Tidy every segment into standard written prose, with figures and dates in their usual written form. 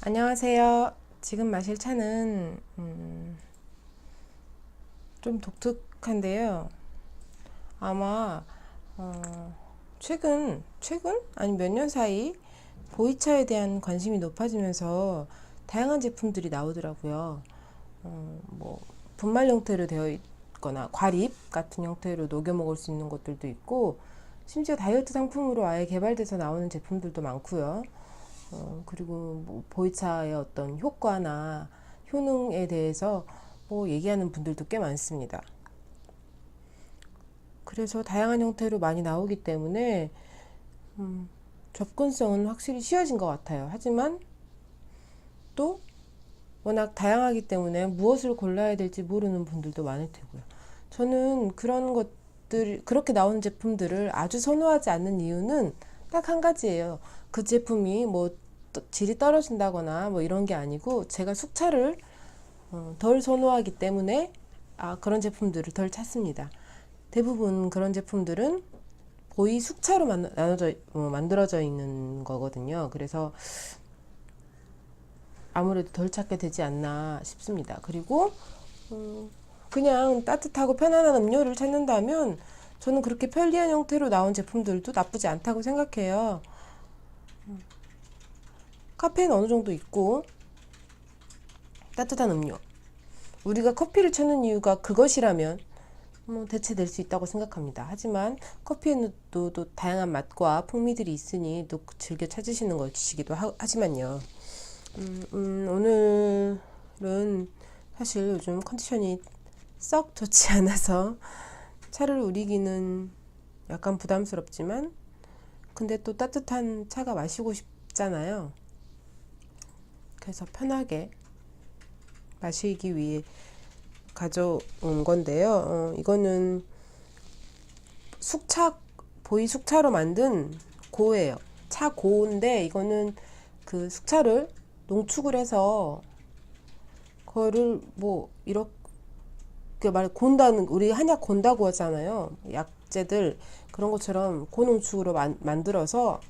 안녕하세요. 지금 마실 차는 좀 독특한데요. 아마 최근 아니 몇 년 사이 보이차에 대한 관심이 높아지면서 다양한 제품들이 나오더라고요. 뭐 분말 형태로 되어 있거나 과립 같은 형태로 녹여 먹을 수 있는 것들도 있고, 심지어 다이어트 상품으로 아예 개발돼서 나오는 제품들도 많고요. 그리고 뭐 보이차의 어떤 효과나 효능에 대해서 뭐 얘기하는 분들도 꽤 많습니다. 그래서 다양한 형태로 많이 나오기 때문에 접근성은 확실히 쉬워진 것 같아요. 하지만 또 워낙 다양하기 때문에 무엇을 골라야 될지 모르는 분들도 많을 테고요. 저는 그런 것들, 그렇게 나오는 제품들을 아주 선호하지 않는 이유는 딱 한 가지예요. 그 제품이 뭐 질이 떨어진다거나 뭐 이런 게 아니고, 제가 숙차를 덜 선호하기 때문에 그런 제품들을 덜 찾습니다. 대부분 그런 제품들은 보이 숙차로 만들어져 있는 거거든요. 그래서 아무래도 덜 찾게 되지 않나 싶습니다. 그리고 그냥 따뜻하고 편안한 음료를 찾는다면 저는 그렇게 편리한 형태로 나온 제품들도 나쁘지 않다고 생각해요. 카페인 어느 정도 있고 따뜻한 음료. 우리가 커피를 찾는 이유가 그것이라면 대체될 수 있다고 생각합니다. 하지만 커피에는 또 다양한 맛과 풍미들이 있으니 또 즐겨 찾으시는 것이기도 하지만요. 오늘은 사실 요즘 컨디션이 썩 좋지 않아서 차를 우리기는 약간 부담스럽지만, 근데 또 따뜻한 차가 마시고 싶잖아요. 그래서 편하게 마시기 위해 가져온 건데요. 이거는 보이 숙차로 만든 고예요. 차 고인데, 이거는 그 숙차를 농축을 해서 그거를 뭐 이렇게 곤다는, 우리 한약 곤다고 하잖아요. 약재들 그런 것처럼 고농축으로 만들어서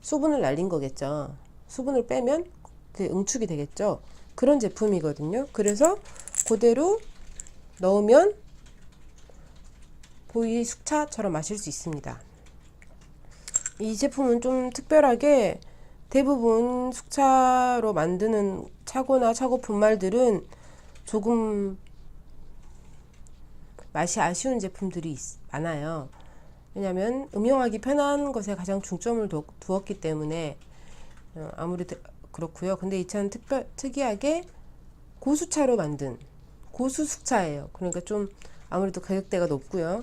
수분을 날린 거겠죠. 수분을 빼면 그 응축이 되겠죠. 그런 제품이거든요. 그래서 그대로 넣으면 보이 숙차처럼 마실 수 있습니다. 이 제품은 좀 특별하게 대부분 숙차로 만드는 차고나 차고 분말들은 조금 맛이 아쉬운 제품들이 많아요. 왜냐하면 음용하기 편한 것에 가장 중점을 두었기 때문에 아무래도 그렇고요. 근데 이 차는 특이하게 고수차로 만든 고수 숙차예요. 그러니까 좀 아무래도 가격대가 높고요.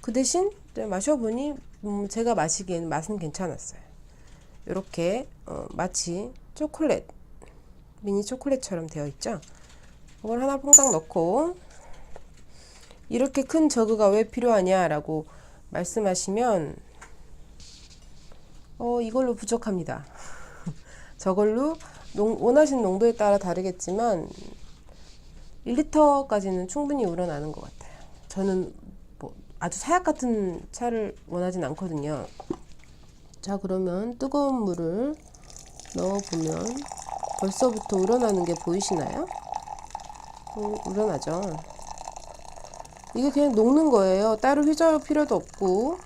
그 대신 마셔보니 제가 마시기에는 맛은 괜찮았어요. 이렇게 마치 초콜릿, 미니 초콜릿처럼 되어 있죠. 이걸 하나 퐁당 넣고, 이렇게 큰 저그가 왜 필요하냐라고 말씀하시면 이걸로 부족합니다. 저걸로 원하시는 농도에 따라 다르겠지만 1리터까지는 충분히 우러나는 것 같아요. 저는 뭐 아주 사약 같은 차를 원하진 않거든요. 자, 그러면 뜨거운 물을 넣어보면 벌써부터 우러나는 게 보이시나요? 우러나죠. 이게 그냥 녹는 거예요. 따로 휘저을 필요도 없고.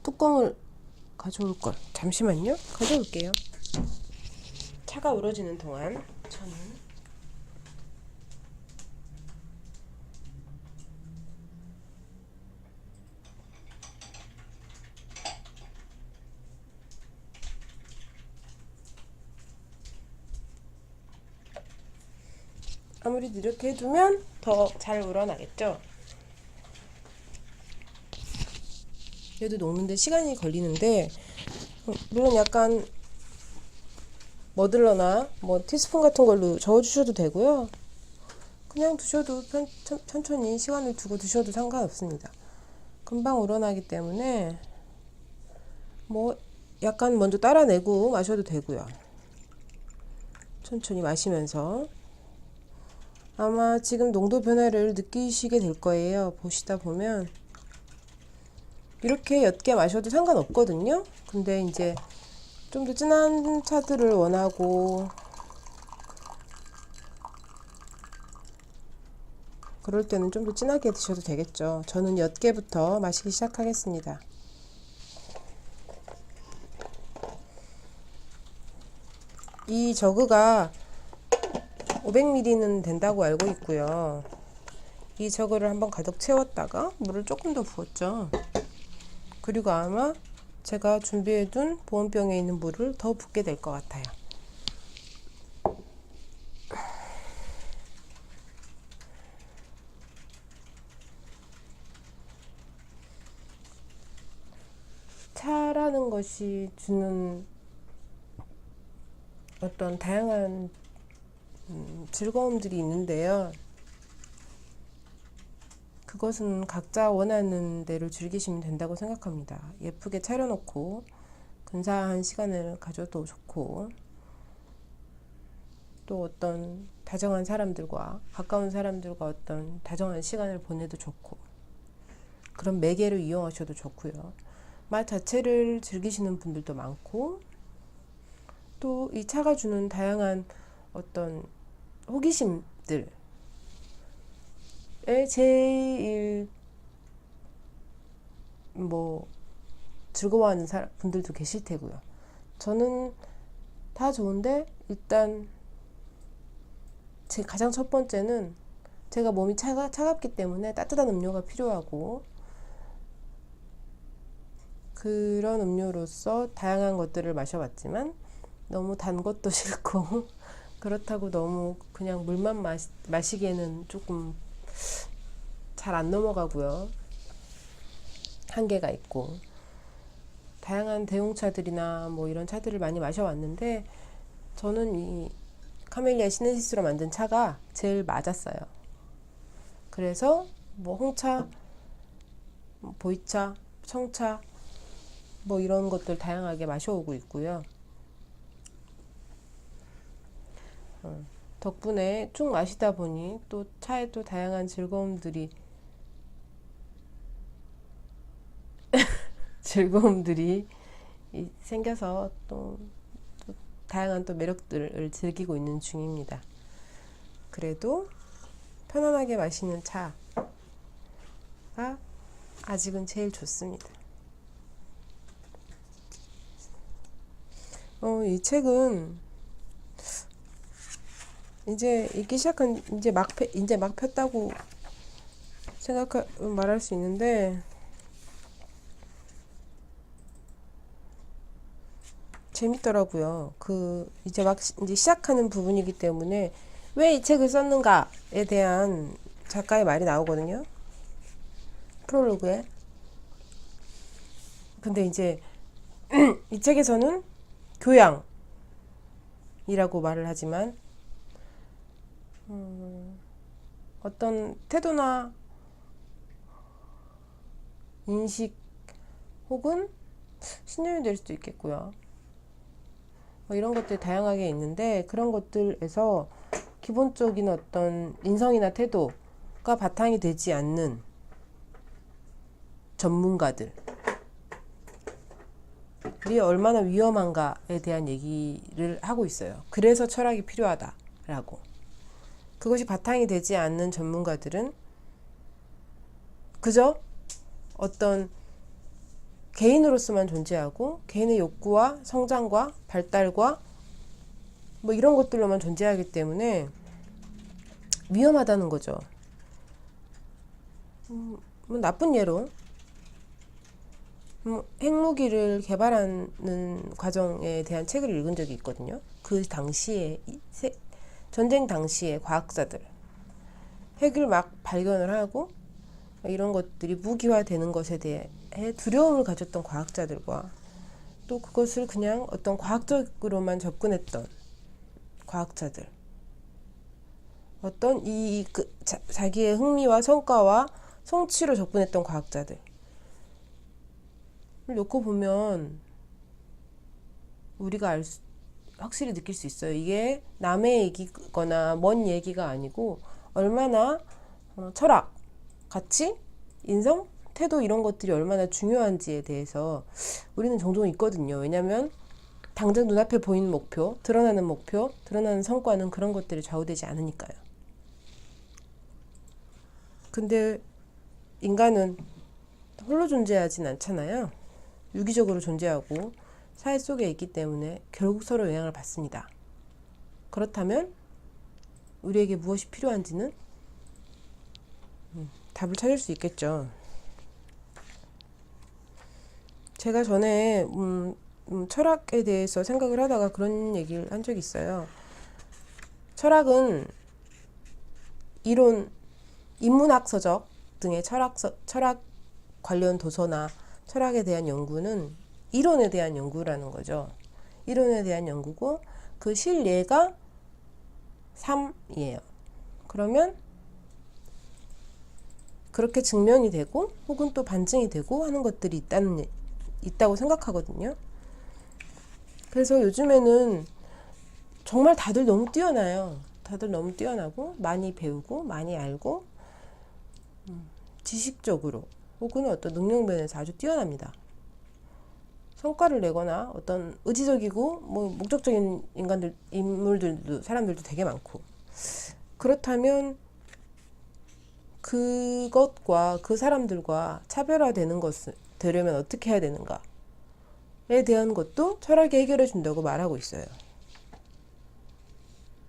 뚜껑을 가져올 걸. 잠시만요. 가져올게요. 차가 우러지는 동안 저는 아무래도 이렇게 해두면 더 잘 우러나겠죠. 얘도 녹는데 시간이 걸리는데, 물론 약간 머들러나 뭐 티스푼 같은 걸로 저어주셔도 되고요. 그냥 두셔도 천천히 시간을 두고 드셔도 상관없습니다. 금방 우러나기 때문에 뭐 약간 먼저 따라내고 마셔도 되고요. 천천히 마시면서 아마 지금 농도 변화를 느끼시게 될 거예요. 보시다 보면 이렇게 옅게 마셔도 상관없거든요. 근데 이제 좀 더 진한 차들을 원하고 그럴 때는 좀 더 진하게 드셔도 되겠죠. 저는 옅게부터 마시기 시작하겠습니다. 이 저그가 500ml는 된다고 알고 있고요. 이 저그를 한번 가득 채웠다가 물을 조금 더 부었죠. 그리고 아마 제가 준비해둔 보온병에 있는 물을 더 붓게 될 것 같아요. 차라는 것이 주는 어떤 다양한 즐거움들이 있는데요. 그것은 각자 원하는 대로 즐기시면 된다고 생각합니다. 예쁘게 차려놓고 근사한 시간을 가져도 좋고, 또 어떤 다정한 사람들과 가까운 사람들과 어떤 다정한 시간을 보내도 좋고, 그런 매개를 이용하셔도 좋고요. 맛 자체를 즐기시는 분들도 많고, 또 이 차가 주는 다양한 어떤 호기심들에 제일 뭐 즐거워하는 분들도 계실 테고요. 저는 다 좋은데 일단 제 가장 첫 번째는 제가 몸이 차갑기 때문에 따뜻한 음료가 필요하고, 그런 음료로서 다양한 것들을 마셔봤지만 너무 단 것도 싫고 그렇다고 너무 그냥 물만 마시기에는 조금 잘 안 넘어가고요. 한계가 있고, 다양한 대용차들이나 뭐 이런 차들을 많이 마셔왔는데 저는 이 카멜리아 시넨시스로 만든 차가 제일 맞았어요. 그래서 뭐 홍차, 보이차, 청차 뭐 이런 것들 다양하게 마셔오고 있고요. 덕분에 쭉 마시다 보니 또 차에 또 다양한 즐거움들이 생겨서 또 다양한 또 매력들을 즐기고 있는 중입니다. 그래도 편안하게 마시는 차가 아직은 제일 좋습니다. 이 책은 이제 읽기 시작한 이제 막 폈다고 말할 수 있는데, 재밌더라고요. 이제 시작하는 부분이기 때문에 왜 이 책을 썼는가에 대한 작가의 말이 나오거든요. 프롤로그에. 근데 이제 이 책에서는 교양이라고 말을 하지만 어떤 태도나 인식 혹은 신념이 될 수도 있겠고요. 이런 것들이 다양하게 있는데, 그런 것들에서 기본적인 어떤 인성이나 태도가 바탕이 되지 않는 전문가들이 얼마나 위험한가에 대한 얘기를 하고 있어요. 그래서 철학이 필요하다라고. 그것이 바탕이 되지 않는 전문가들은 그저 어떤 개인으로서만 존재하고 개인의 욕구와 성장과 발달과 뭐 이런 것들로만 존재하기 때문에 위험하다는 거죠. 뭐 나쁜 예로 핵무기를 개발하는 과정에 대한 책을 읽은 적이 있거든요. 그 당시에 전쟁 당시에 과학자들 핵을 막 발견을 하고 이런 것들이 무기화되는 것에 대해 두려움을 가졌던 과학자들과, 또 그것을 그냥 어떤 과학적으로만 접근했던 과학자들, 어떤 자기의 흥미와 성과와 성취로 접근했던 과학자들, 놓고 보면 우리가 확실히 느낄 수 있어요. 이게 남의 얘기거나 먼 얘기가 아니고 얼마나 철학, 가치, 인성, 태도 이런 것들이 얼마나 중요한지에 대해서 우리는 종종 있거든요. 왜냐하면 당장 눈앞에 보이는 목표, 드러나는 성과는 그런 것들이 좌우되지 않으니까요. 근데 인간은 홀로 존재하진 않잖아요. 유기적으로 존재하고 사회 속에 있기 때문에 결국 서로 영향을 받습니다. 그렇다면 우리에게 무엇이 필요한지는 답을 찾을 수 있겠죠. 제가 전에 철학에 대해서 생각을 하다가 그런 얘기를 한 적이 있어요. 철학은 이론, 인문학 서적 등의 철학 관련 도서나 철학에 대한 연구는 이론에 대한 연구라는 거죠. 이론에 대한 연구고 그 실예가 삶이에요. 그러면 그렇게 증명이 되고 혹은 또 반증이 되고 하는 것들이 있다고 생각하거든요. 그래서 요즘에는 정말 다들 너무 뛰어나요. 다들 너무 뛰어나고 많이 배우고 많이 알고 지식적으로 혹은 어떤 능력 면에서 아주 뛰어납니다. 성과를 내거나 어떤 의지적이고 목적적인 사람들도 되게 많고. 그렇다면 그것과 그 사람들과 되려면 어떻게 해야 되는가에 대한 것도 철학이 해결해 준다고 말하고 있어요.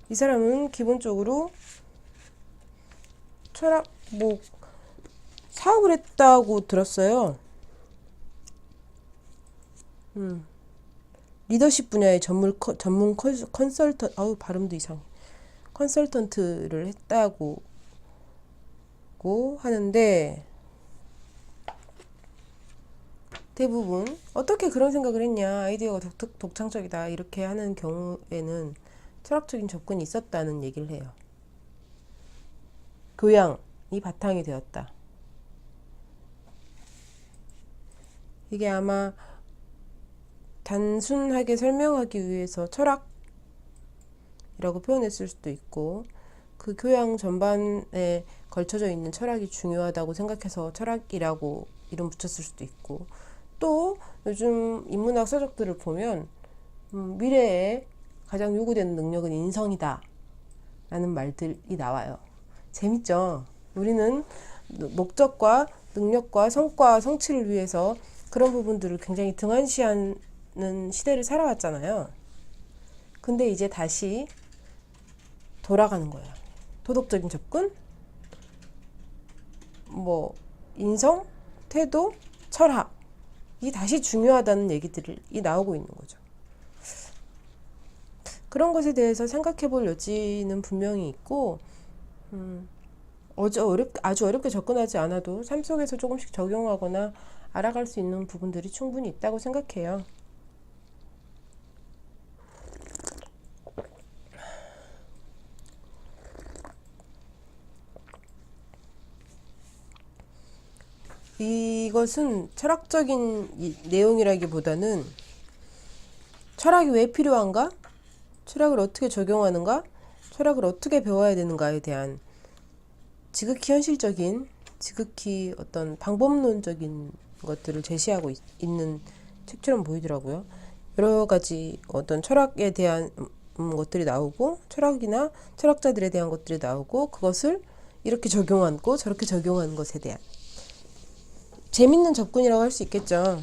이 사람은 기본적으로 사업을 했다고 들었어요. 리더십 분야의 전문 발음도 이상해. 컨설턴트를 했다고 하는데 대부분 어떻게 그런 생각을 했냐, 아이디어가 독창적이다 이렇게 하는 경우에는 철학적인 접근이 있었다는 얘기를 해요. 교양이 바탕이 되었다. 이게 아마 단순하게 설명하기 위해서 철학이라고 표현했을 수도 있고 그 교양 전반에 걸쳐져 있는 철학이 중요하다고 생각해서 철학이라고 이름 붙였을 수도 있고 또 요즘 인문학 서적들을 보면 미래에 가장 요구되는 능력은 인성이다 라는 말들이 나와요. 재밌죠? 우리는 목적과 능력과 성과, 성취를 위해서 그런 부분들을 굉장히 등한시하는 시대를 살아왔잖아요. 근데 이제 다시 돌아가는 거예요. 도덕적인 접근, 인성, 태도, 철학이 다시 중요하다는 얘기들이 나오고 있는 거죠. 그런 것에 대해서 생각해 볼 여지는 분명히 있고 아주 어렵게 접근하지 않아도 삶 속에서 조금씩 적용하거나 알아갈 수 있는 부분들이 충분히 있다고 생각해요. 이것은 철학적인 내용이라기보다는 철학이 왜 필요한가? 철학을 어떻게 적용하는가? 철학을 어떻게 배워야 되는가에 대한 지극히 현실적인, 지극히 어떤 방법론적인 것들을 제시하고 있는 책처럼 보이더라고요. 여러 가지 어떤 철학에 대한 것들이 나오고 철학이나 철학자들에 대한 것들이 나오고 그것을 이렇게 적용하고 저렇게 적용하는 것에 대한 재밌는 접근이라고 할 수 있겠죠.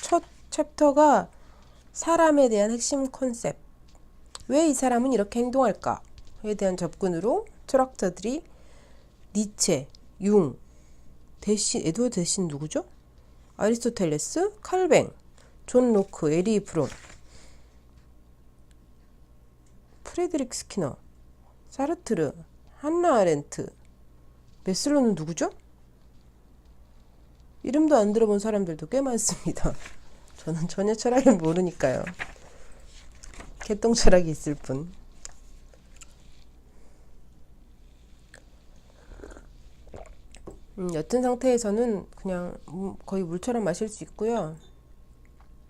첫 챕터가 사람에 대한 핵심 컨셉, 왜 이 사람은 이렇게 행동할까에 대한 접근으로 철학자들이 니체, 융, 에드워드 대신 누구죠? 아리스토텔레스, 칼뱅, 존 로크, 에리 브롬, 프레드릭 스키너, 사르트르, 한나 아렌트, 메슬로는 누구죠? 이름도 안 들어본 사람들도 꽤 많습니다. 저는 전혀 철학을 모르니까요. 개똥 철학이 있을 뿐. 옅은 상태에서는 그냥 거의 물처럼 마실 수 있고요.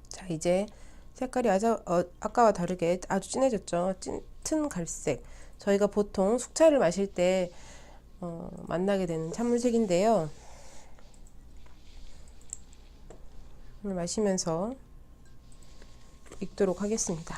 자, 이제 색깔이 아까와 다르게 아주 진해졌죠. 짙은 갈색. 저희가 보통 숙차를 마실 때 만나게 되는 찬물색인데요. 마시면서 익도록 하겠습니다.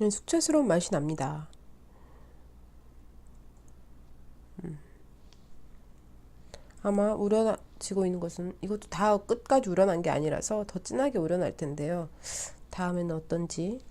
숙취스러운 맛이 납니다. 아마 우려지고 있는 것은 이것도 다 끝까지 우려난 게 아니라서 더 진하게 우려날 텐데요. 다음에는 어떤지.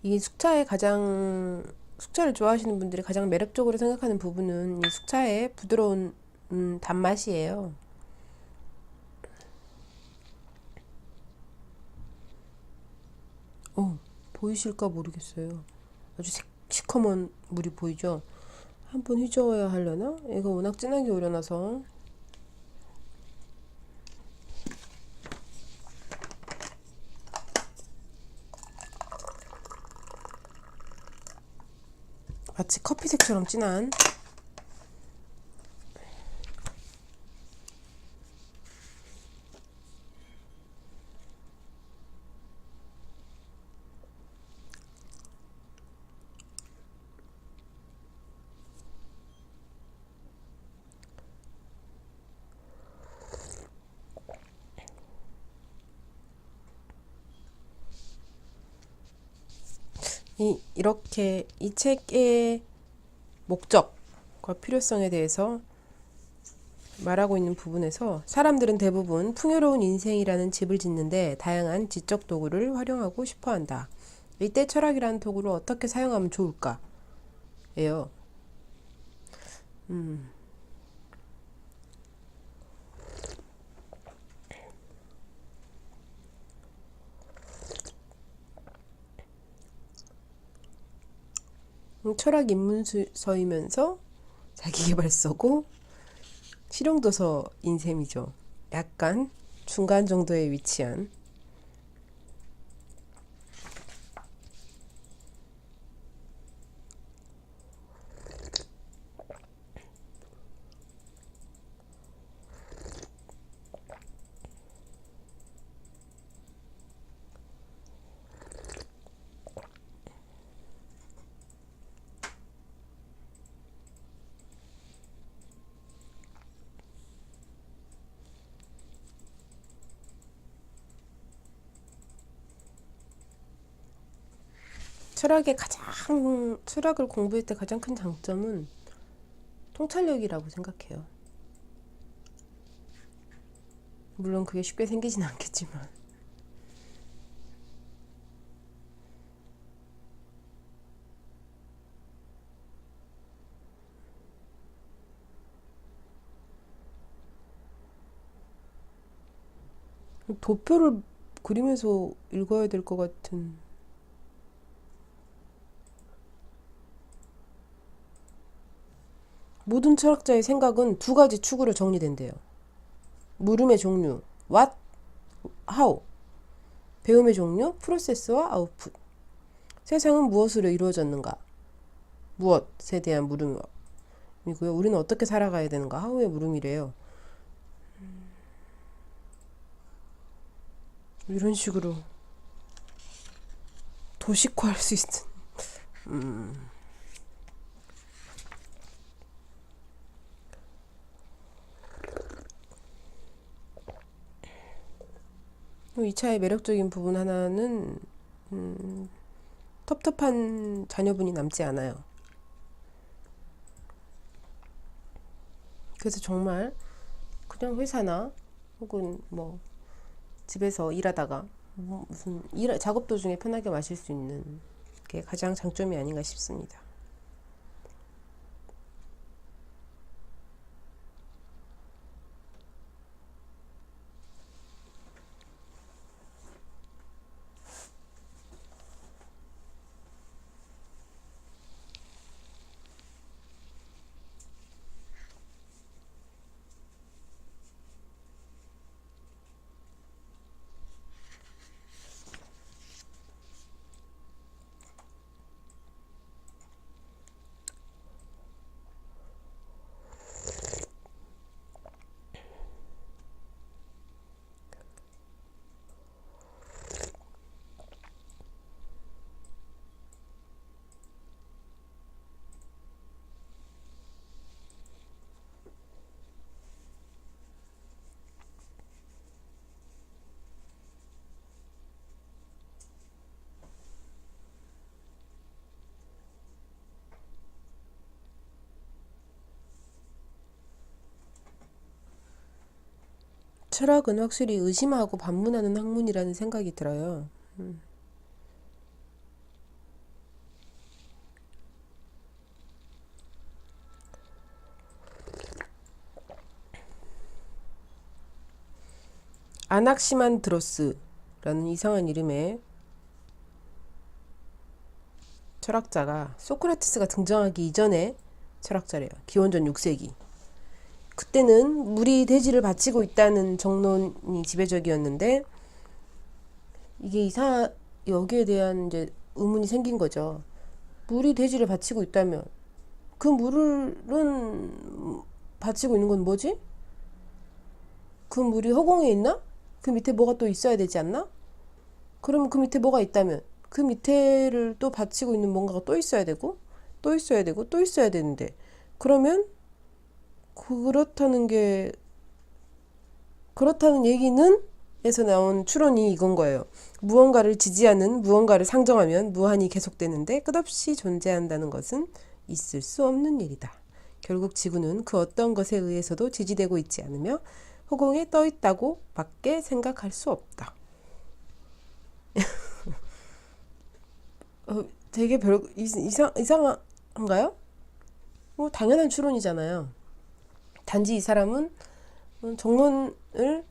이 숙차를 좋아하시는 분들이 가장 매력적으로 생각하는 부분은 이 숙차의 부드러운 단맛이에요. 보이실까 모르겠어요. 아주 시커먼 물이 보이죠? 한번 휘저어야 하려나? 얘가 워낙 진하게 우려나서. 마치 커피색처럼 진한. 이렇게 이 책의 목적과 필요성에 대해서 말하고 있는 부분에서 사람들은 대부분 풍요로운 인생이라는 집을 짓는데 다양한 지적 도구를 활용하고 싶어 한다. 이때 철학이라는 도구를 어떻게 사용하면 좋을까? 예요. 철학 입문서이면서 자기계발서고 실용도서인 셈이죠. 약간 중간 정도에 위치한. 철학을 공부할 때 가장 큰 장점은 통찰력이라고 생각해요. 물론 그게 쉽게 생기진 않겠지만. 도표를 그리면서 읽어야 될 것 같은. 모든 철학자의 생각은 두 가지 축으로 정리된대요. 물음의 종류, what, how. 배움의 종류, 프로세스와 아웃풋. 세상은 무엇으로 이루어졌는가? 무엇에 대한 물음이고요. 우리는 어떻게 살아가야 되는가? how의 물음이래요. 이런 식으로 도식화할 수 있는. 이 차의 매력적인 부분 하나는 텁텁한 자녀분이 남지 않아요. 그래서 정말 그냥 회사나 혹은 뭐 집에서 일하다가 무슨 작업 도중에 편하게 마실 수 있는 게 가장 장점이 아닌가 싶습니다. 철학은 확실히 의심하고 반문하는 학문이라는 생각이 들어요. 아낙시만드로스라는 이상한 이름의 철학자가 소크라테스가 등장하기 이전에 철학자래요. 기원전 6세기. 그때는 물이 대지를 바치고 있다는 정론이 지배적이었는데 이게 여기에 대한 이제 의문이 생긴 거죠. 물이 대지를 바치고 있다면 그 물은 바치고 있는 건 뭐지? 그 물이 허공에 있나? 그 밑에 뭐가 또 있어야 되지 않나? 그러면 그 밑에 뭐가 있다면 그 밑에를 또 받치고 있는 뭔가가 또 있어야 되고 또 있어야 되고 또 있어야 되는데 그러면 그렇다는 얘기는 에서 나온 추론이 이건 거예요. 무언가를 지지하는 무언가를 상정하면 무한히 계속되는데 끝없이 존재한다는 것은 있을 수 없는 일이다. 결국 지구는 그 어떤 것에 의해서도 지지되고 있지 않으며 허공에 떠 있다고 밖에 생각할 수 없다. 되게 이상한가요? 당연한 추론이잖아요. 단지 이 사람은 정론을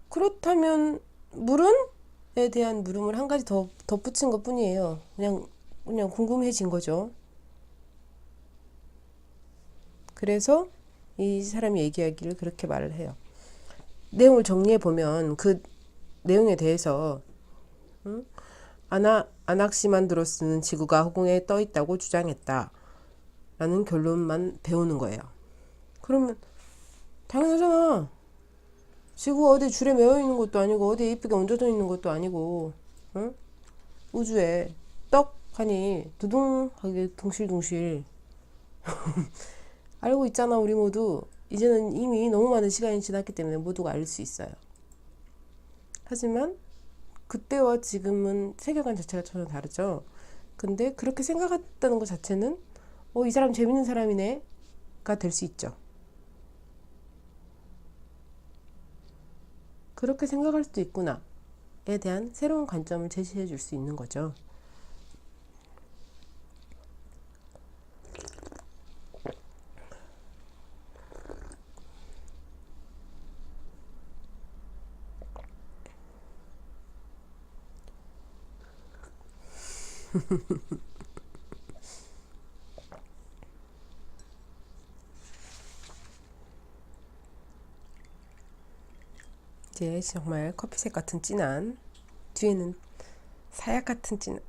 그렇다면 물은에 대한 물음을 한 가지 더 덧붙인 것 뿐이에요. 그냥 궁금해진 거죠. 그래서 이 사람이 얘기하기를 그렇게 말을 해요. 내용을 정리해 보면 그 내용에 대해서 아낙시만드로스는 지구가 허공에 떠 있다고 주장했다. 라는 결론만 배우는 거예요. 그러면 당연하잖아. 지구가 어디 줄에 매여 있는 것도 아니고 어디 이쁘게 얹어져 있는 것도 아니고 우주에 떡하니 두둥하게 둥실둥실 알고 있잖아. 우리 모두 이제는 이미 너무 많은 시간이 지났기 때문에 모두가 알 수 있어요. 하지만 그때와 지금은 세계관 자체가 전혀 다르죠. 근데 그렇게 생각했다는 것 자체는 이 사람 재밌는 사람이네가 될 수 있죠. 그렇게 생각할 수도 있구나에 대한 새로운 관점을 제시해 줄 수 있는 거죠. 이제 정말 커피색 같은 진한, 뒤에는 사약 같은 진한.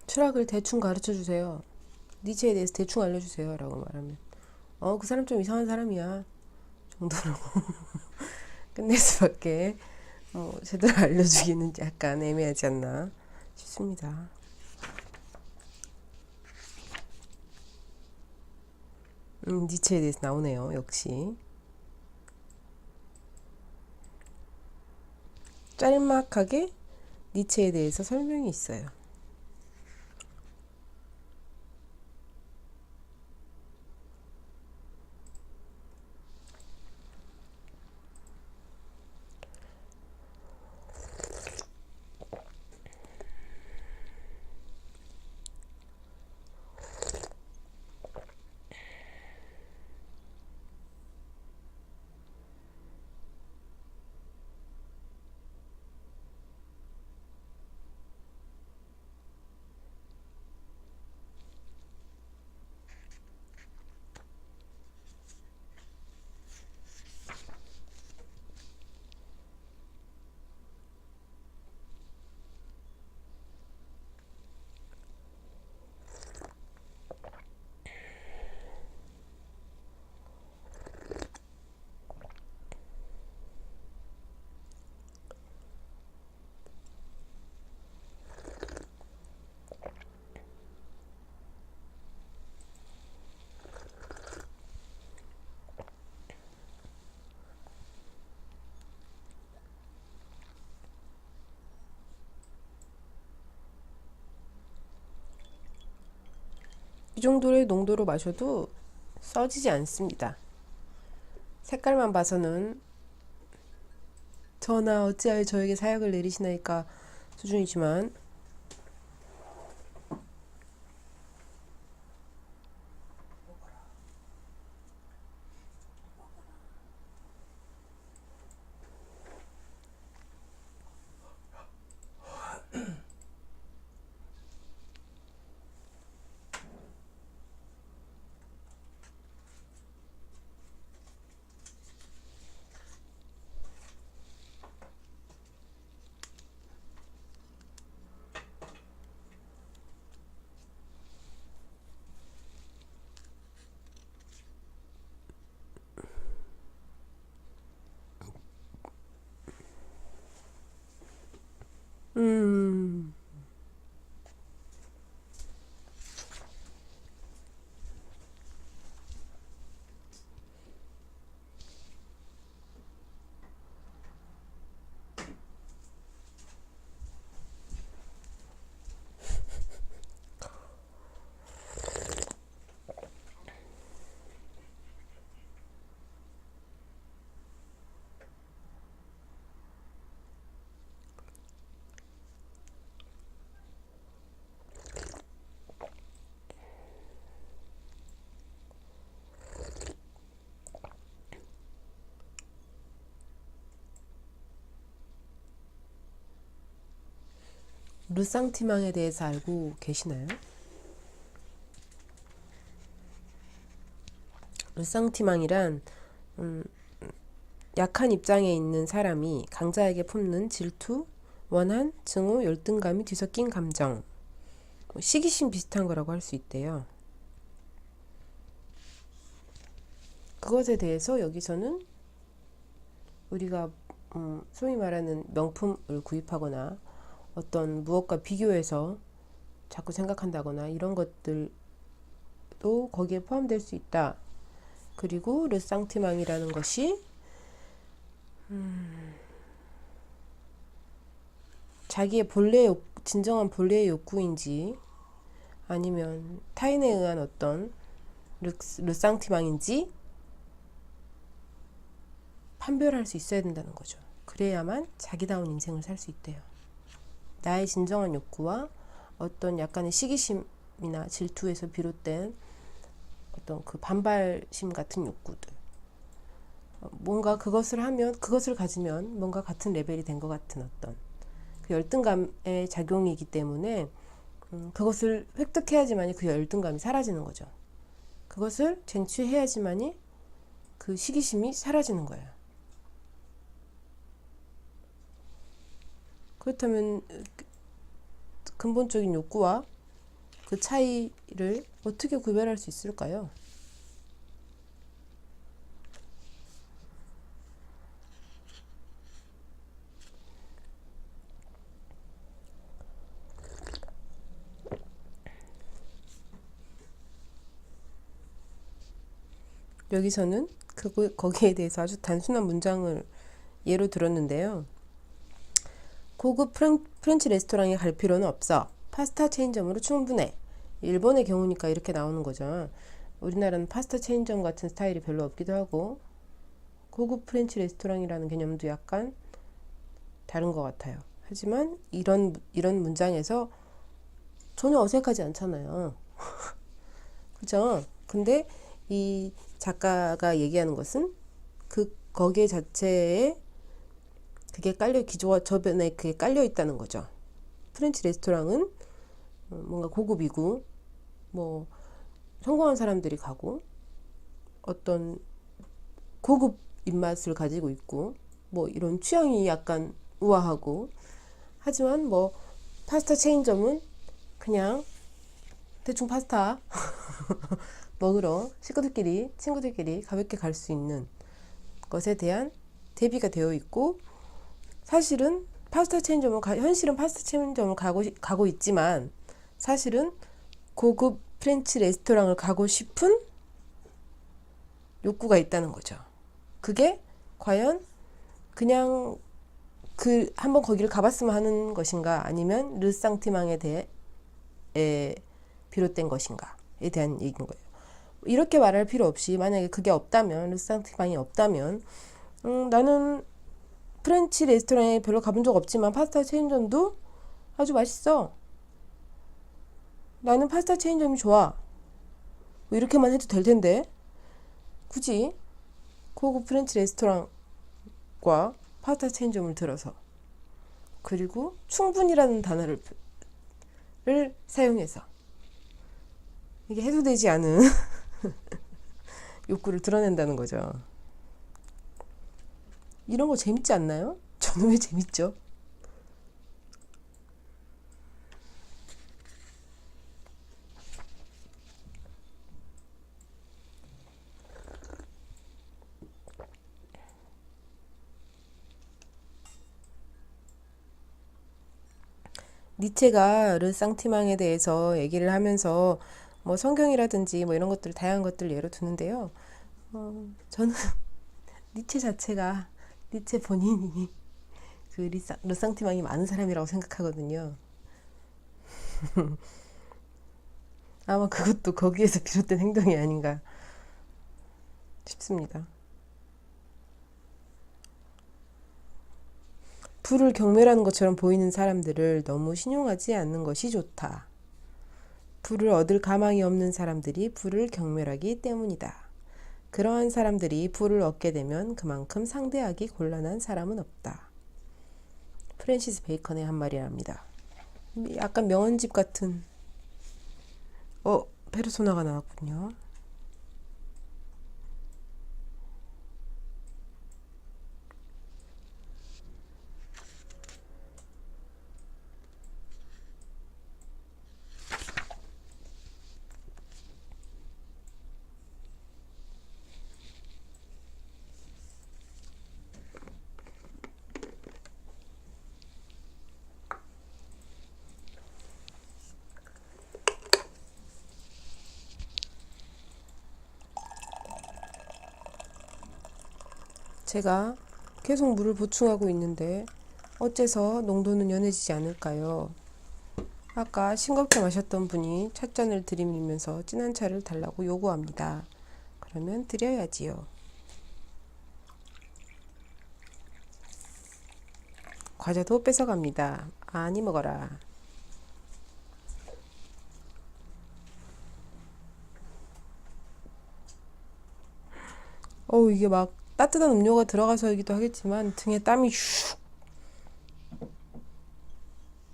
철학을 대충 가르쳐 주세요. 니체에 대해서 대충 알려주세요. 라고 말하면 그 사람 좀 이상한 사람이야 정도로 끝낼 수밖에 제대로 알려주기는 약간 애매하지 않나 싶습니다. 니체에 대해서 나오네요. 역시 짤막하게 니체에 대해서 설명이 있어요. 이 정도의 농도로 마셔도 써지지 않습니다. 색깔만 봐서는 전하 어찌하여 저에게 사약을 내리시나이까 수준이지만 음... 르상티망에 대해서 알고 계시나요? 르상티망이란 약한 입장에 있는 사람이 강자에게 품는 질투, 원한, 증오, 열등감이 뒤섞인 감정, 시기심 비슷한 거라고 할 수 있대요. 그것에 대해서 여기서는 우리가 소위 말하는 명품을 구입하거나 어떤 무엇과 비교해서 자꾸 생각한다거나 이런 것들도 거기에 포함될 수 있다. 그리고 르상티망이라는 것이 자기의 진정한 본래의 욕구인지 아니면 타인에 의한 어떤 르상티망인지 판별할 수 있어야 된다는 거죠. 그래야만 자기다운 인생을 살 수 있대요. 나의 진정한 욕구와 어떤 약간의 시기심이나 질투에서 비롯된 어떤 그 반발심 같은 욕구들, 뭔가 그것을 가지면 뭔가 같은 레벨이 된 것 같은 어떤 그 열등감의 작용이기 때문에 그것을 획득해야지만이 그 열등감이 사라지는 거죠. 그것을 쟁취해야지만이 그 시기심이 사라지는 거예요. 그렇다면 근본적인 욕구와 그 차이를 어떻게 구별할 수 있을까요? 여기서는 거기에 대해서 아주 단순한 문장을 예로 들었는데요. 고급 프렌치 레스토랑에 갈 필요는 없어. 파스타 체인점으로 충분해. 일본의 경우니까 이렇게 나오는 거죠. 우리나라는 파스타 체인점 같은 스타일이 별로 없기도 하고 고급 프렌치 레스토랑이라는 개념도 약간 다른 것 같아요. 하지만 이런 문장에서 전혀 어색하지 않잖아요. 그죠? 근데 이 작가가 얘기하는 것은 거기에 자체에 그게 저변에 그게 깔려 있다는 거죠. 프렌치 레스토랑은 뭔가 고급이고 뭐 성공한 사람들이 가고 어떤 고급 입맛을 가지고 있고 뭐 이런 취향이 약간 우아하고 하지만 뭐 파스타 체인점은 그냥 대충 파스타 먹으러 친구들끼리 가볍게 갈 수 있는 것에 대한 대비가 되어 있고 사실은 현실은 파스타 체인점을 가고 있지만 사실은 고급 프렌치 레스토랑을 가고 싶은 욕구가 있다는 거죠. 그게 과연 그냥 한번 거기를 가봤으면 하는 것인가 아니면 르상티망에 대해 비롯된 것인가에 대한 얘기인 거예요. 이렇게 말할 필요 없이 만약에 그게 없다면 르상티망이 없다면 나는 프렌치 레스토랑에 별로 가본 적 없지만 파스타 체인점도 아주 맛있어. 나는 파스타 체인점이 좋아. 뭐 이렇게만 해도 될 텐데 굳이 고급 프렌치 레스토랑과 파스타 체인점을 들어서 그리고 충분이라는 단어를 사용해서 이게 해도 되지 않은 욕구를 드러낸다는 거죠. 이런 거 재밌지 않나요? 저는 왜 재밌죠? 니체가 르상티망에 대해서 얘기를 하면서 뭐 성경이라든지 뭐 이런 것들 다양한 것들 예로 드는데요. 저는 니체 본인이 그 르상티망이 많은 사람이라고 생각하거든요. 아마 그것도 거기에서 비롯된 행동이 아닌가 싶습니다. 부를 경멸하는 것처럼 보이는 사람들을 너무 신용하지 않는 것이 좋다. 부를 얻을 가망이 없는 사람들이 부를 경멸하기 때문이다. 그러한 사람들이 부를 얻게 되면 그만큼 상대하기 곤란한 사람은 없다. 프랜시스 베이컨의 한 말이랍니다. 약간 명언집 같은 페르소나가 나왔군요. 제가 계속 물을 보충하고 있는데 어째서 농도는 연해지지 않을까요? 아까 싱겁게 마셨던 분이 찻잔을 들이밀면서 진한 차를 달라고 요구합니다. 그러면 드려야지요. 과자도 뺏어갑니다. 많이 먹어라. 이게 막 따뜻한 음료가 들어가서이기도 하겠지만 등에 땀이 슉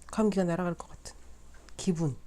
감기가 날아갈 것 같은 기분.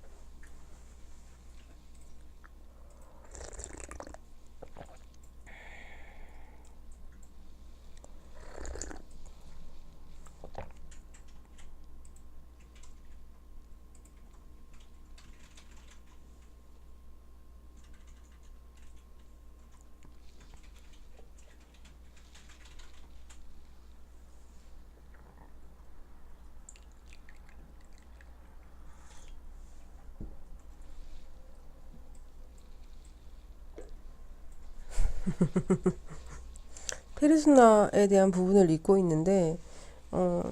페르소나에 대한 부분을 읽고 있는데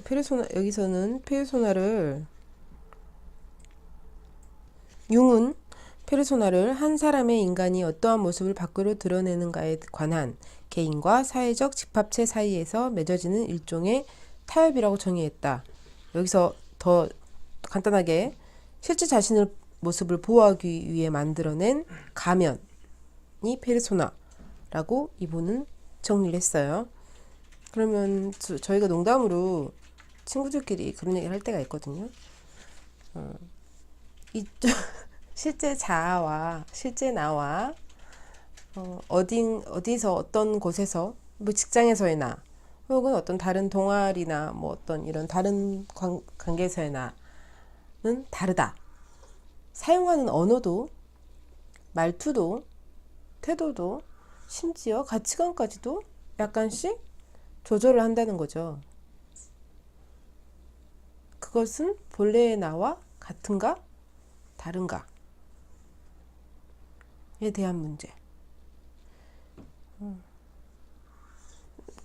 페르소나 여기서는 페르소나를 융은 페르소나를 한 사람의 인간이 어떠한 모습을 밖으로 드러내는가에 관한 개인과 사회적 집합체 사이에서 맺어지는 일종의 타협이라고 정의했다. 여기서 더 간단하게 실제 자신의 모습을 보호하기 위해 만들어낸 가면이 페르소나라고 이분은 정리를 했어요. 그러면 저희가 농담으로 친구들끼리 그런 얘기를 할 때가 있거든요. 실제 자아와 실제 나와 어디서 어떤 곳에서 뭐 직장에서의 나 혹은 어떤 다른 동아리나 뭐 어떤 이런 다른 관계에서의 나는 다르다. 사용하는 언어도 말투도 태도도 심지어 가치관까지도 약간씩 조절을 한다는 거죠. 그것은 본래의 나와 같은가 다른가 에 대한 문제.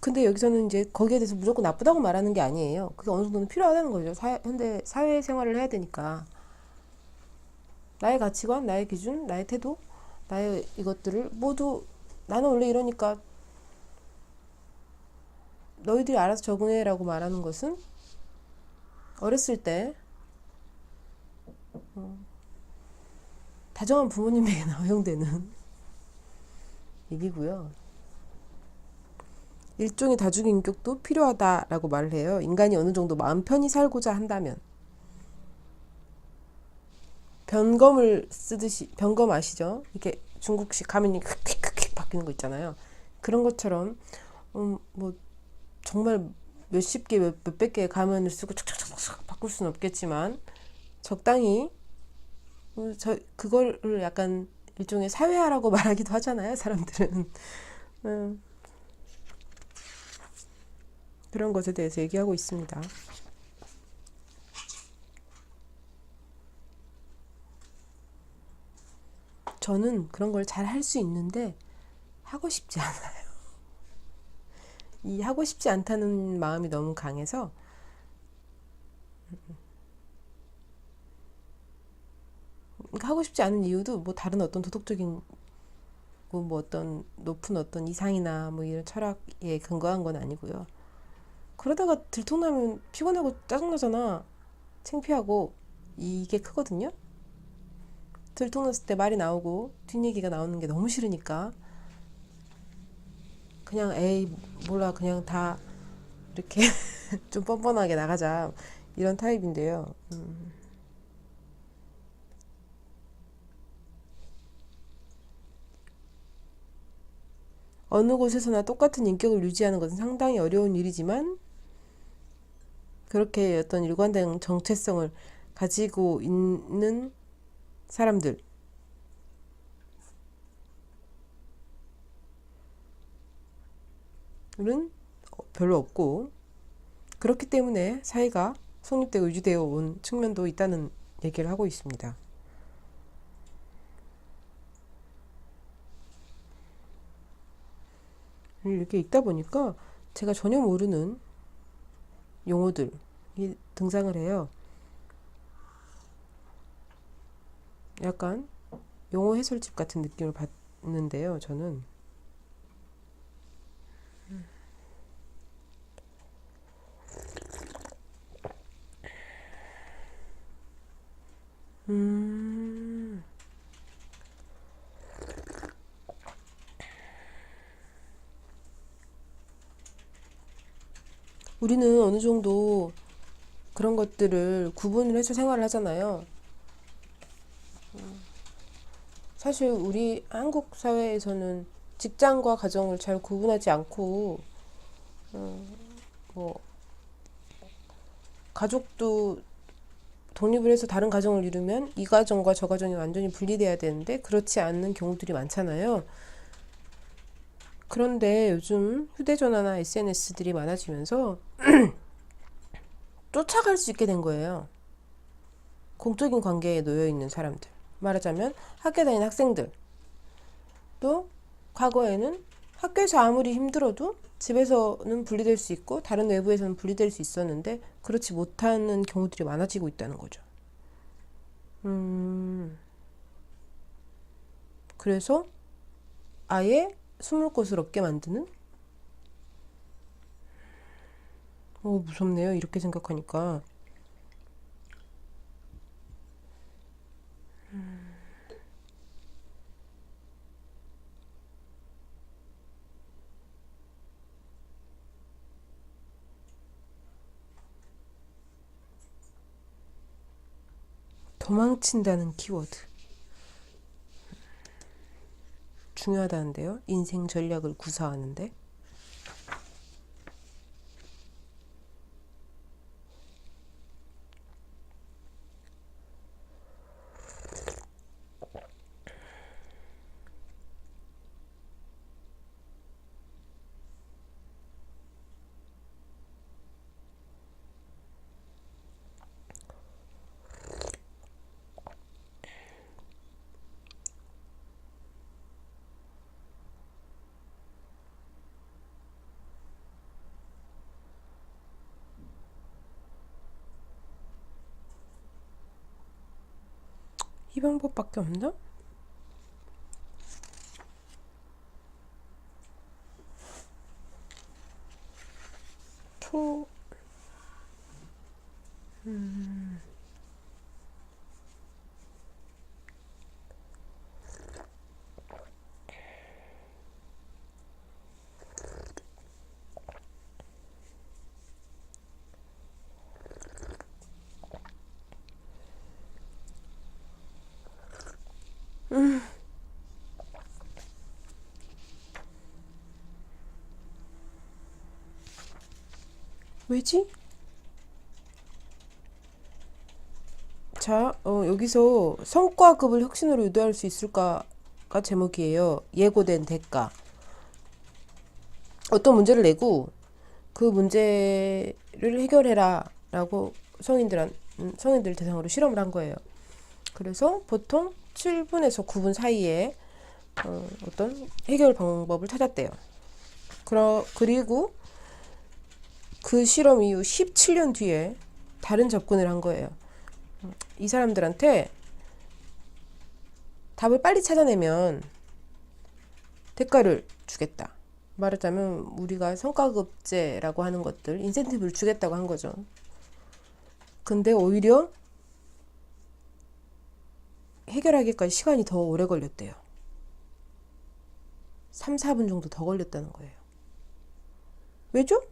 근데 여기서는 이제 거기에 대해서 무조건 나쁘다고 말하는 게 아니에요. 그게 어느 정도는 필요하다는 거죠. 현대 사회생활을 해야 되니까. 나의 가치관, 나의 기준, 나의 태도, 나의 이것들을 모두 나는 원래 이러니까 너희들이 알아서 적응해라고 말하는 것은 어렸을 때 다정한 부모님에게 허용되는 얘기고요. 일종의 다중의 인격도 필요하다라고 말을 해요. 인간이 어느 정도 마음 편히 살고자 한다면. 변검을 쓰듯이, 변검 아시죠? 이렇게 중국식 가면이 휙휙휙 바뀌는 거 있잖아요. 그런 것처럼 뭐 정말 몇십 개, 몇백 개의 가면을 쓰고 착착착착 바꿀 수는 없겠지만 적당히 그거를 약간 일종의 사회화라고 말하기도 하잖아요, 사람들은. 그런 것에 대해서 얘기하고 있습니다. 저는 그런 걸 잘 할 수 있는데 하고 싶지 않아요. 이 하고 싶지 않다는 마음이 너무 강해서 하고 싶지 않은 이유도 뭐 다른 어떤 도덕적인 뭐 어떤 높은 어떤 이상이나 뭐 이런 철학에 근거한 건 아니고요. 그러다가 들통나면 피곤하고 짜증나잖아. 창피하고 이게 크거든요. 들통났을 때 말이 나오고 뒷얘기가 나오는 게 너무 싫으니까 그냥 에이 몰라 그냥 다 이렇게 좀 뻔뻔하게 나가자 이런 타입인데요. 어느 곳에서나 똑같은 인격을 유지하는 것은 상당히 어려운 일이지만 그렇게 어떤 일관된 정체성을 가지고 있는 사람들은 별로 없고 그렇기 때문에 사회가 성립되고 유지되어 온 측면도 있다는 얘기를 하고 있습니다. 이렇게 읽다 보니까 제가 전혀 모르는 용어들이 등장을 해요. 약간 용어 해설집 같은 느낌을 받는데요, 저는. 음, 우리는 어느 정도 그런 것들을 구분을 해서 생활을 하잖아요. 사실 우리 한국 사회에서는 직장과 가정을 잘 구분하지 않고, 뭐, 가족도 독립을 해서 다른 가정을 이루면 이 가정과 저 가정이 완전히 분리돼야 되는데 그렇지 않는 경우들이 많잖아요. 그런데 요즘 휴대전화나 SNS들이 많아지면서 쫓아갈 수 있게 된 거예요. 공적인 관계에 놓여 있는 사람들. 말하자면 학교 다니는 학생들. 또 과거에는 학교에서 아무리 힘들어도 집에서는 분리될 수 있고 다른 외부에서는 분리될 수 있었는데 그렇지 못하는 경우들이 많아지고 있다는 거죠. 그래서 아예 숨을 곳을 없게 만드는? 무섭네요. 이렇게 생각하니까. 도망친다는 키워드. 중요하다는데요. 인생 전략을 구사하는데. 이 방법밖에 없나? 초, 왜지? 자, 여기서 성과급을 혁신으로 유도할 수 있을까가 제목이에요. 예고된 대가. 어떤 문제를 내고 그 문제를 해결해라 라고 성인들 대상으로 실험을 한 거예요. 그래서 보통 7분에서 9분 사이에 어떤 해결 방법을 찾았대요. 그리고 그 실험 이후 17년 뒤에 다른 접근을 한 거예요. 이 사람들한테 답을 빨리 찾아내면 대가를 주겠다. 말하자면 우리가 성과급제라고 하는 것들, 인센티브를 주겠다고 한 거죠. 근데 오히려 해결하기까지 시간이 더 오래 걸렸대요. 3, 4분 정도 더 걸렸다는 거예요. 왜죠?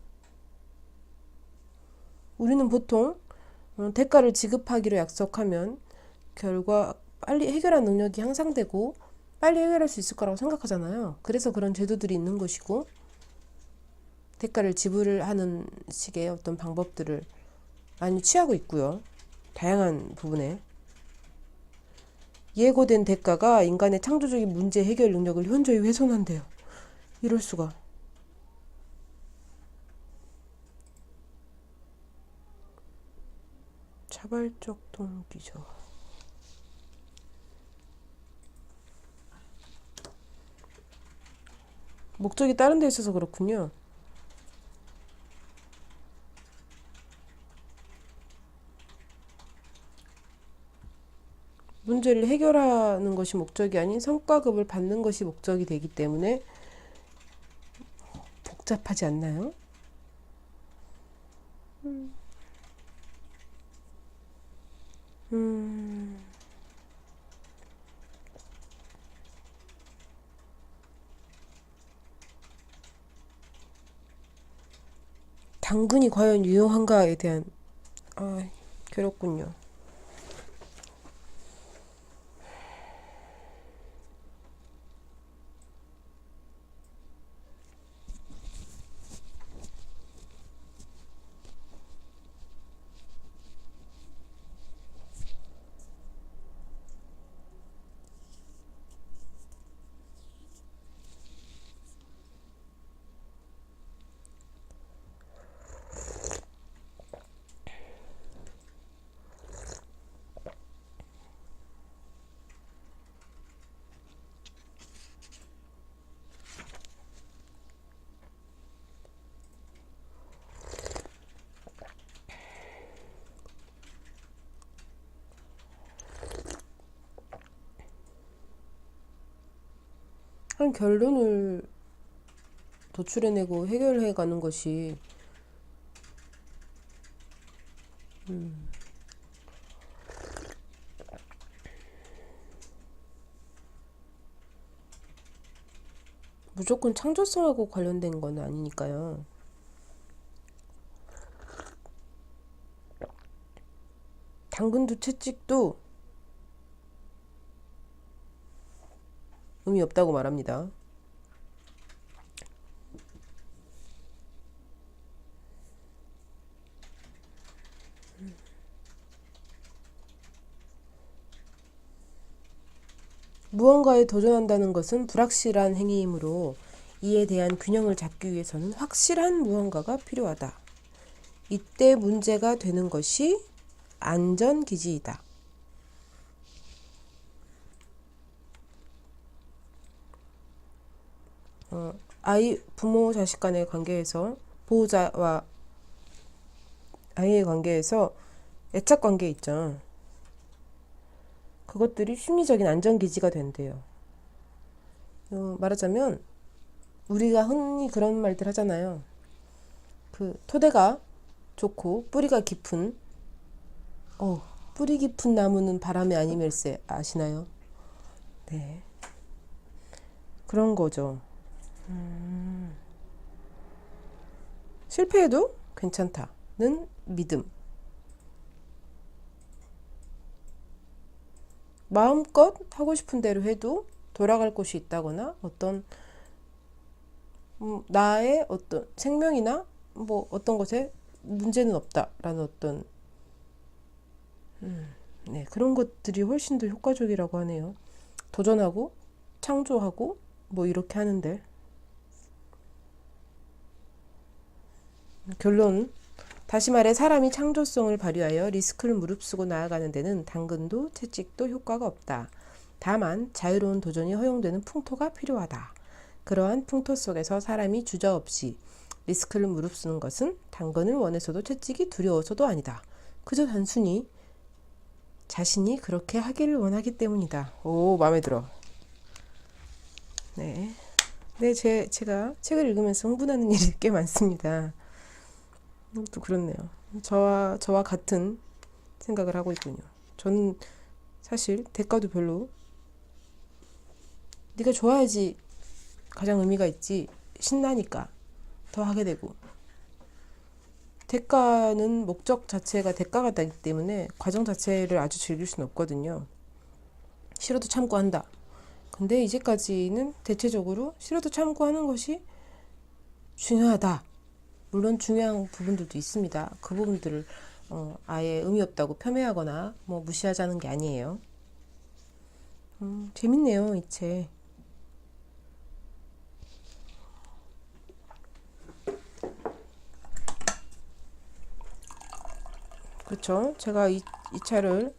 우리는 보통 대가를 지급하기로 약속하면 결과 빨리 해결한 능력이 향상되고 빨리 해결할 수 있을 거라고 생각하잖아요. 그래서 그런 제도들이 있는 것이고 대가를 지불을 하는 식의 어떤 방법들을 많이 취하고 있고요. 다양한 부분에. 예고된 대가가 인간의 창조적인 문제 해결 능력을 현저히 훼손한대요. 이럴 수가. 자발적 동기죠. 목적이 다른 데 있어서 그렇군요. 문제를 해결하는 것이 목적이 아닌 성과급을 받는 것이 목적이 되기 때문에 복잡하지 않나요? 당근이 과연 유용한가에 대한 괴롭군요. 한 결론을 도출해내고 해결해가는 것이 무조건 창조성하고 관련된 건 아니니까요. 당근도 채찍도 의미 없다고 말합니다. 무언가에 도전한다는 것은 불확실한 행위이므로 이에 대한 균형을 잡기 위해서는 확실한 무언가가 필요하다. 이때 문제가 되는 것이 안전기지이다. 부모 자식 간의 관계에서 보호자와 아이의 관계에서 애착 관계 있죠. 그것들이 심리적인 안전기지가 된대요. 말하자면 우리가 흔히 그런 말들 하잖아요. 그 토대가 좋고 뿌리가 깊은 뿌리 깊은 나무는 바람에 안 이밀세 아시나요? 네, 그런 거죠. 실패해도 괜찮다는 믿음. 마음껏 하고 싶은 대로 해도 돌아갈 곳이 있다거나 어떤 나의 어떤 생명이나 뭐 어떤 것에 문제는 없다라는 어떤 네, 그런 것들이 훨씬 더 효과적이라고 하네요. 도전하고 창조하고 뭐 이렇게 하는데 결론, 다시 말해 사람이 창조성을 발휘하여 리스크를 무릅쓰고 나아가는 데는 당근도 채찍도 효과가 없다. 다만 자유로운 도전이 허용되는 풍토가 필요하다. 그러한 풍토 속에서 사람이 주저없이 리스크를 무릅쓰는 것은 당근을 원해서도 채찍이 두려워서도 아니다. 그저 단순히 자신이 그렇게 하기를 원하기 때문이다. 오, 마음에 들어. 네. 네, 제가 책을 읽으면서 흥분하는 일이 꽤 많습니다. 또 그렇네요. 저와 같은 생각을 하고 있군요. 저는 사실 대가도 별로 네가 좋아야지 가장 의미가 있지 신나니까 더 하게 되고 대가는 목적 자체가 대가가 되기 때문에 과정 자체를 아주 즐길 수는 없거든요. 싫어도 참고 한다. 근데 이제까지는 대체적으로 싫어도 참고 하는 것이 중요하다. 물론 중요한 부분들도 있습니다. 그 부분들을 아예 의미 없다고 폄훼하거나 뭐 무시하자는 게 아니에요. 재밌네요, 이 책. 그렇죠. 제가 이 차를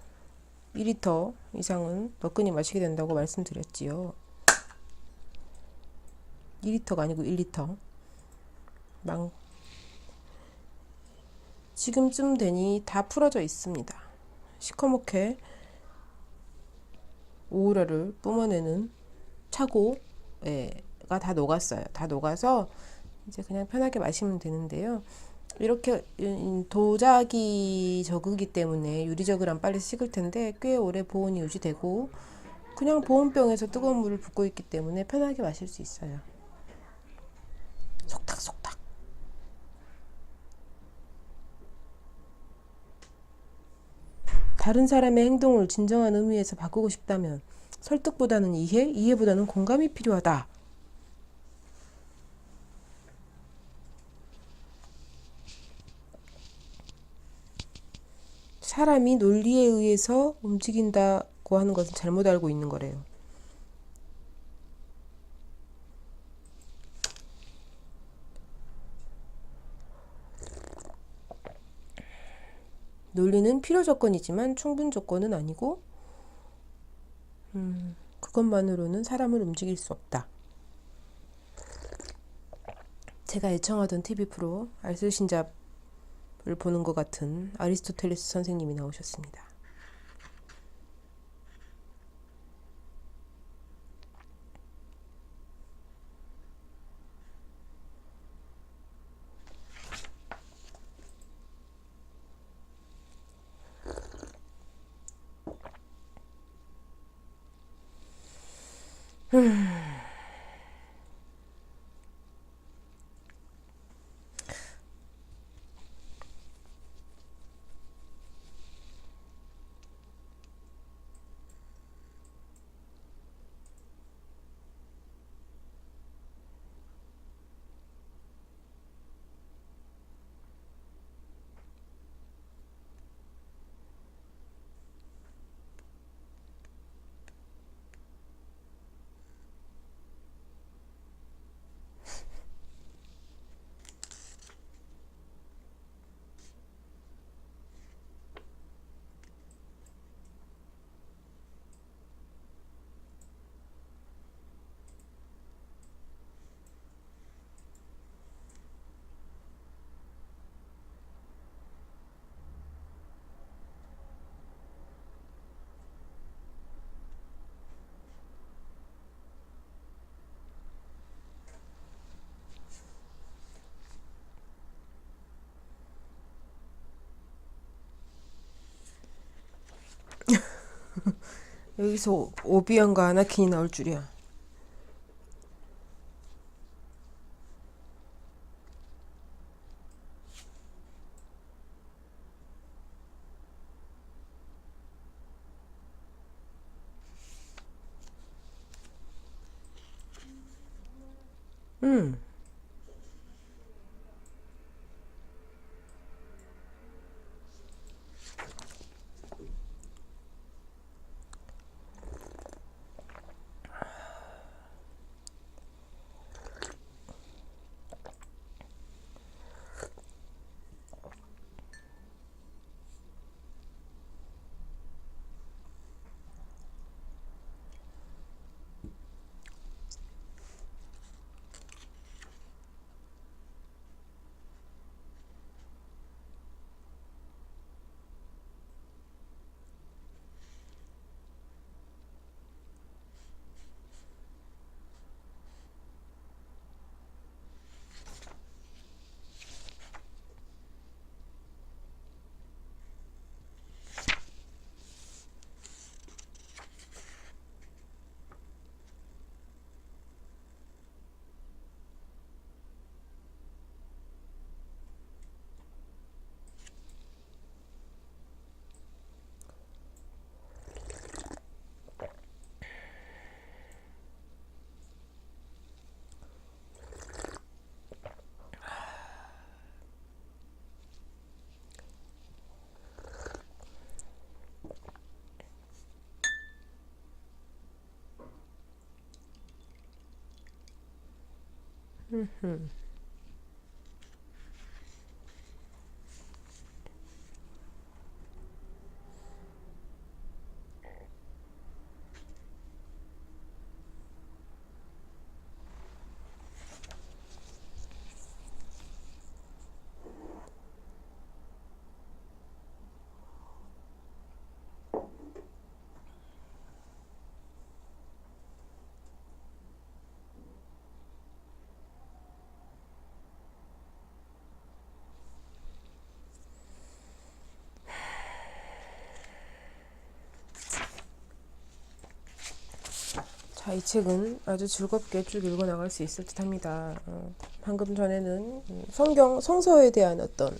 2리터 이상은 너끈히 마시게 된다고 말씀드렸지요. 2리터가 아니고 1리터. 지금쯤 되니 다 풀어져 있습니다. 시커멓게 오로라를 뿜어내는 차고가 다 녹았어요. 다 녹아서 이제 그냥 편하게 마시면 되는데요. 이렇게 도자기 저그기 때문에 유리저그랑 빨리 식을 텐데 꽤 오래 보온이 유지되고 그냥 보온병에서 뜨거운 물을 붓고 있기 때문에 편하게 마실 수 있어요. 속닥속닥. 다른 사람의 행동을 진정한 의미에서 바꾸고 싶다면 설득보다는 이해, 이해보다는 공감이 필요하다. 사람이 논리에 의해서 움직인다고 하는 것은 잘못 알고 있는 거래요. 논리는 필요 조건이지만 충분 조건은 아니고 그것만으로는 사람을 움직일 수 없다. 제가 애청하던 TV 프로 알쓸신잡을 보는 것 같은 아리스토텔레스 선생님이 나오셨습니다. 여기서 오비안과 아나킨이 나올 줄이야. 음. 자, 이 책은 아주 즐겁게 쭉 읽어 나갈 수 있을 듯 합니다. 방금 전에는 성서에 대한 어떤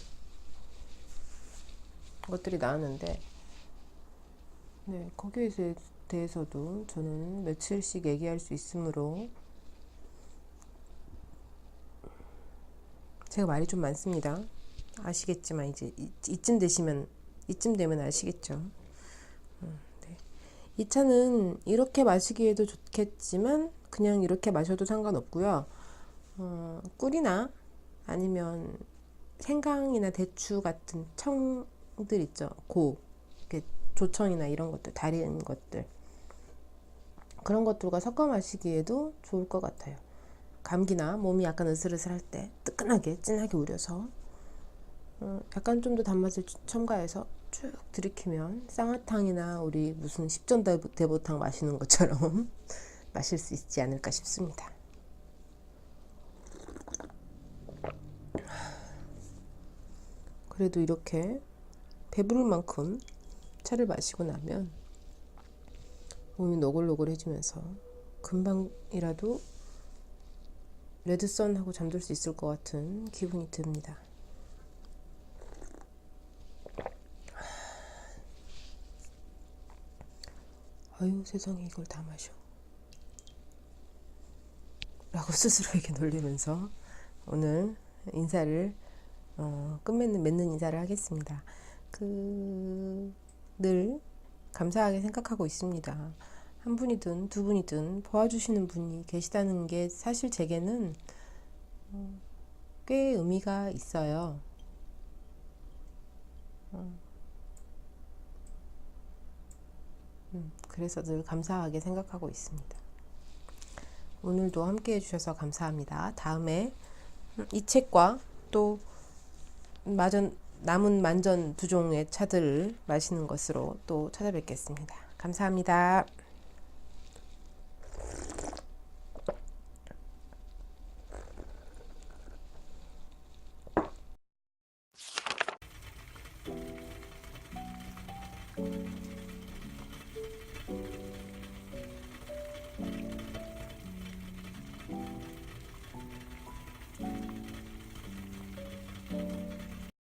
것들이 나왔는데, 네, 거기에 대해서도 저는 며칠씩 얘기할 수 있으므로 제가 말이 좀 많습니다. 아시겠지만 이제 이쯤 되면 아시겠죠. 네. 이 차는 이렇게 마시기에도 좋겠지만 그냥 이렇게 마셔도 상관없고요. 꿀이나 아니면 생강이나 대추 같은 청들 있죠. 이렇게 조청이나 이런 것들, 다른 것들, 그런 것들과 섞어 마시기에도 좋을 것 같아요. 감기나 몸이 약간 으슬으슬할 때 뜨끈하게 진하게 우려서 약간 좀 더 단맛을 첨가해서 쭉 들이키면 쌍화탕이나 우리 무슨 십전대보탕 마시는 것처럼 마실 수 있지 않을까 싶습니다. 그래도 이렇게 배부를 만큼 차를 마시고 나면 몸이 노골노골해지면서 금방이라도 레드썬하고 잠들 수 있을 것 같은 기분이 듭니다. 아유, 세상에 이걸 다 마셔 라고 스스로에게 놀리면서 오늘 인사를 맺는 인사를 하겠습니다. 늘 감사하게 생각하고 있습니다. 한 분이든 두 분이든 도와주시는 분이 계시다는 게 사실 제게는 꽤 의미가 있어요. 그래서 늘 감사하게 생각하고 있습니다. 오늘도 함께 해주셔서 감사합니다. 다음에 이 책과 또 남은 만전 두 종의 차들을 마시는 것으로 또 찾아뵙겠습니다. 감사합니다.